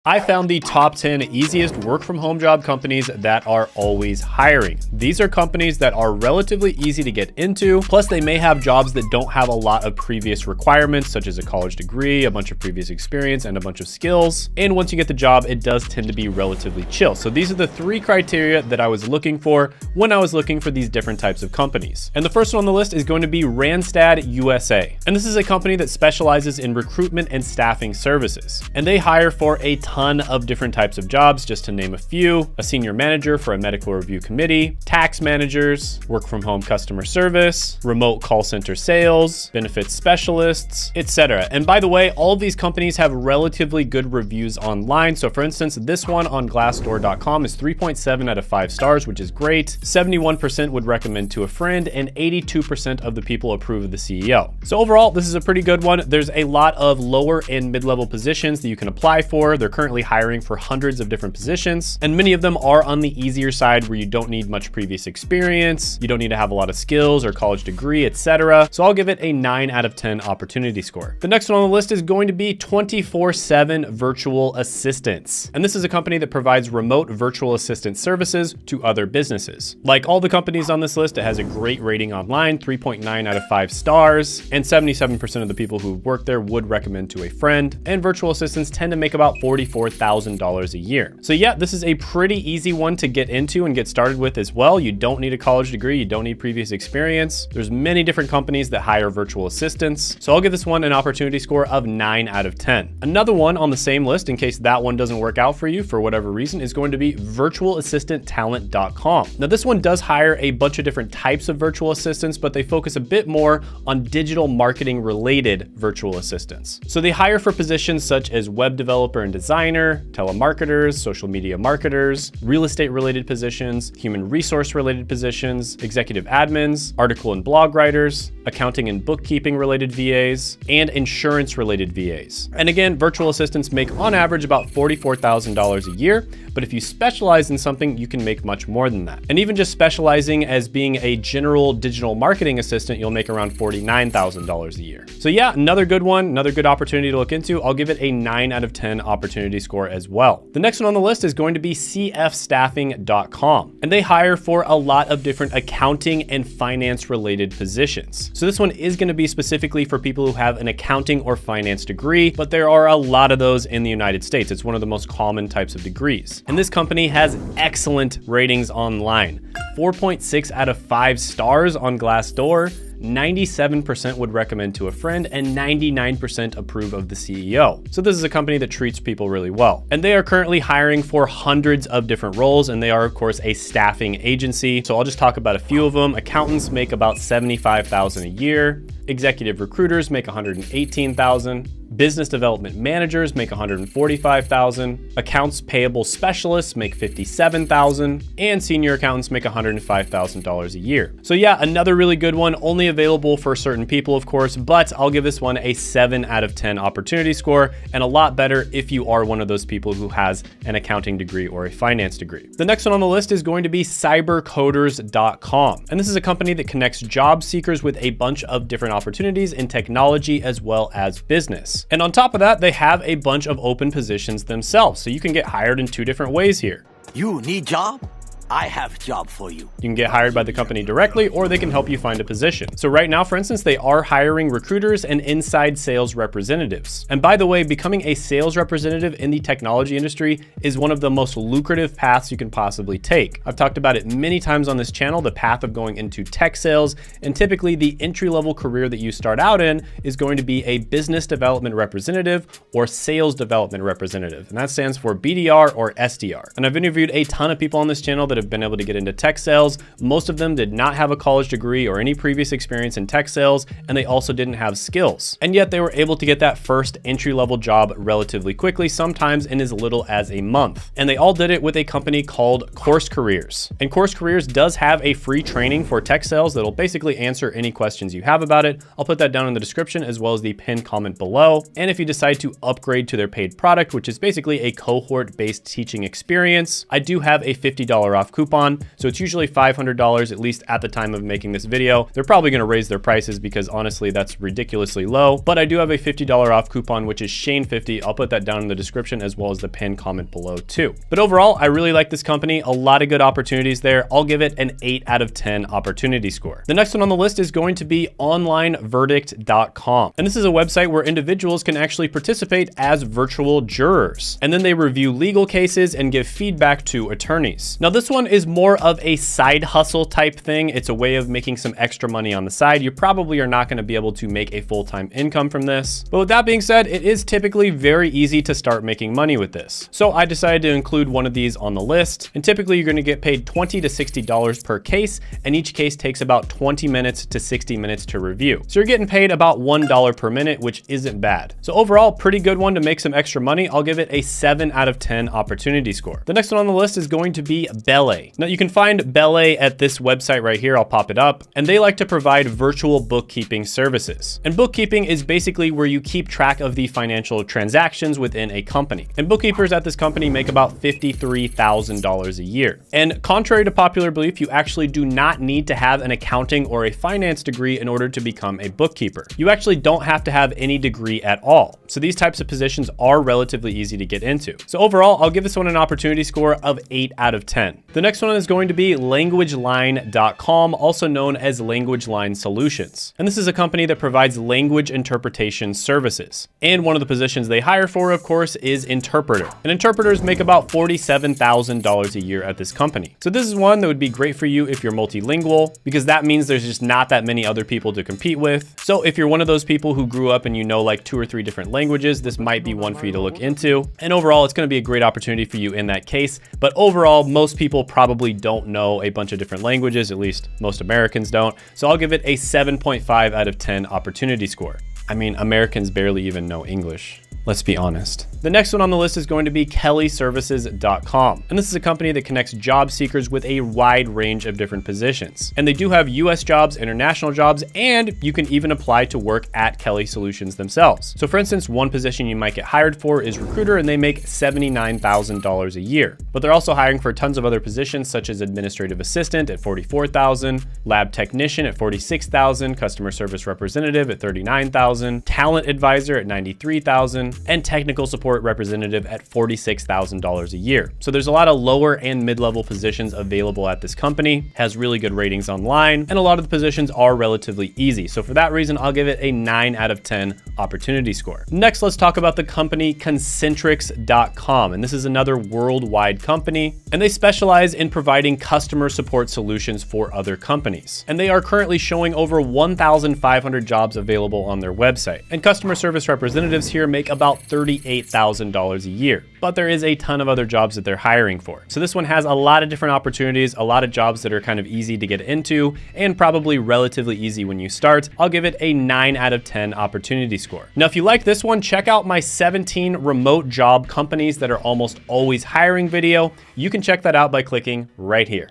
I found the top 10 easiest work from home job companies that are always hiring. These are companies that are relatively easy to get into, plus they may have jobs that don't have a lot of previous requirements, such as a college degree, a bunch of previous experience, and a bunch of skills. And once you get the job, it does tend to be relatively chill. So these are the three criteria that I was looking for when I was looking for these different types of companies. And the first one on the list is going to be Randstad USA. And this is a company that specializes in recruitment and staffing services. And they hire for a ton of different types of jobs, just to name a few: a senior manager for a medical review committee, tax managers, work from home customer service, remote call center sales, benefits specialists, etc. And by the way, all of these companies have relatively good reviews online. So for instance, this one on Glassdoor.com is 3.7 out of 5 stars, which is great. 71% would recommend to a friend, and 82% of the people approve of the CEO. So overall, this is a pretty good one. There's a lot of lower and mid-level positions that you can apply for. They're currently hiring for hundreds of different positions, and many of them are on the easier side where you don't need much previous experience, you don't need to have a lot of skills or college degree, etc. So I'll give it a 9 out of 10 opportunity score. The next one on the list is going to be 24/7 Virtual Assistants. And this is a company that provides remote virtual assistant services to other businesses. Like all the companies on this list, it has a great rating online, 3.9 out of 5 stars, and 77% of the people who work there would recommend to a friend. And virtual assistants tend to make about $44,000 a year. So yeah, this is a pretty easy one to get into and get started with as well. You don't need a college degree, you don't need previous experience. There's many different companies that hire virtual assistants. So I'll give this one an opportunity score of 9 out of 10. Another one on the same list, in case that one doesn't work out for you for whatever reason, is going to be virtualassistanttalent.com. Now this one does hire a bunch of different types of virtual assistants, but they focus a bit more on digital marketing related virtual assistants. So they hire for positions such as web developer and designer, telemarketers, social media marketers, real estate related positions, human resource related positions, executive admins, article and blog writers, accounting and bookkeeping related VAs, and insurance related VAs. And again, virtual assistants make on average about $44,000 a year, but if you specialize in something, you can make much more than that. And even just specializing as being a general digital marketing assistant, you'll make around $49,000 a year. So yeah, another good one, another good opportunity to look into. I'll give it a 9 out of 10 opportunity score as well. The next one on the list is going to be cfstaffing.com, and they hire for a lot of different accounting and finance related positions. So this one is going to be specifically for people who have an accounting or finance degree, but there are a lot of those in the United States. It's one of the most common types of degrees. And this company has excellent ratings online. 4.6 out of 5 stars on Glassdoor. 97% would recommend to a friend, and 99% approve of the CEO. So this is a company that treats people really well. And they are currently hiring for hundreds of different roles, and they are of course a staffing agency. So I'll just talk about a few of them. Accountants make about $75,000 a year. Executive recruiters make $118,000. Business development managers make $145,000. Accounts payable specialists make $57,000, and senior accountants make $105,000 a year. So yeah, another really good one, only available for certain people, of course, but I'll give this one a 7 out of 10 opportunity score, and a lot better if you are one of those people who has an accounting degree or a finance degree. The next one on the list is going to be cybercoders.com. And this is a company that connects job seekers with a bunch of different opportunities in technology as well as business. And on top of that, they have a bunch of open positions themselves. So you can get hired in 2 different ways here. You need job? I have a job for you. You can get hired by the company directly, or they can help you find a position. So right now, for instance, they are hiring recruiters and inside sales representatives. And by the way, becoming a sales representative in the technology industry is one of the most lucrative paths you can possibly take. I've talked about it many times on this channel, the path of going into tech sales. And typically the entry-level career that you start out in is going to be a business development representative or sales development representative. And that stands for BDR or SDR. And I've interviewed a ton of people on this channel that have been able to get into tech sales. Most of them did not have a college degree or any previous experience in tech sales, and they also didn't have skills. And yet they were able to get that first entry-level job relatively quickly, sometimes in as little as a month. And they all did it with a company called Course Careers. And Course Careers does have a free training for tech sales that'll basically answer any questions you have about it. I'll put that down in the description as well as the pinned comment below. And if you decide to upgrade to their paid product, which is basically a cohort-based teaching experience, I do have a $50 off off coupon. So it's usually $500, at least at the time of making this video. They're probably going to raise their prices because honestly, that's ridiculously low, but I do have a $50 off coupon, which is Shane50. I'll put that down in the description as well as the pinned comment below too. But overall, I really like this company. A lot of good opportunities there. I'll give it an 8 out of 10 opportunity score. The next one on the list is going to be onlineverdict.com. And this is a website where individuals can actually participate as virtual jurors. And then they review legal cases and give feedback to attorneys. Now this one is more of a side hustle type thing. It's a way of making some extra money on the side. You probably are not going to be able to make a full-time income from this. But with that being said, it is typically very easy to start making money with this. So I decided to include one of these on the list. And typically you're going to get paid $20 to $60 per case. And each case takes about 20 minutes to 60 minutes to review. So you're getting paid about $1 per minute, which isn't bad. So overall, pretty good one to make some extra money. I'll give it a 7 out of 10 opportunity score. The next one on the list is going to be Belay. Now you can find Belay at this website right here. I'll pop it up. And they like to provide virtual bookkeeping services. And bookkeeping is basically where you keep track of the financial transactions within a company. And bookkeepers at this company make about $53,000 a year. And contrary to popular belief, you actually do not need to have an accounting or a finance degree in order to become a bookkeeper. You actually don't have to have any degree at all. So these types of positions are relatively easy to get into. So overall, I'll give this one an opportunity score of 8 out of 10. The next one is going to be languageline.com, also known as LanguageLine Solutions. And this is a company that provides language interpretation services. And one of the positions they hire for, of course, is interpreter. And interpreters make about $47,000 a year at this company. So this is one that would be great for you if you're multilingual, because that means there's just not that many other people to compete with. So if you're one of those people who grew up and you know like 2 or 3 different languages, this might be one for you to look into. And overall, it's going to be a great opportunity for you in that case. But overall, most people probably don't know a bunch of different languages, at least most Americans don't. So I'll give it a 7.5 out of 10 opportunity score. I mean, Americans barely even know English. Let's be honest. The next one on the list is going to be kellyservices.com. And this is a company that connects job seekers with a wide range of different positions. And they do have US jobs, international jobs, and you can even apply to work at Kelly Solutions themselves. So for instance, one position you might get hired for is recruiter, and they make $79,000 a year. But they're also hiring for tons of other positions such as administrative assistant at $44,000, lab technician at $46,000, customer service representative at $39,000, talent advisor at $93,000, and technical support representative at $46,000 a year. So there's a lot of lower and mid-level positions available at this company, has really good ratings online, and a lot of the positions are relatively easy. So for that reason, I'll give it a 9 out of 10 opportunity score. Next, let's talk about the company Concentrix.com. And this is another worldwide company, and they specialize in providing customer support solutions for other companies. And they are currently showing over 1,500 jobs available on their website. And customer service representatives here make about $38,000 a year. But there is a ton of other jobs that they're hiring for. So this one has a lot of different opportunities, a lot of jobs that are kind of easy to get into and probably relatively easy when you start. I'll give it a 9 out of 10 opportunity score. Now, if you like this one, check out my 17 remote job companies that are almost always hiring video. You can check that out by clicking right here.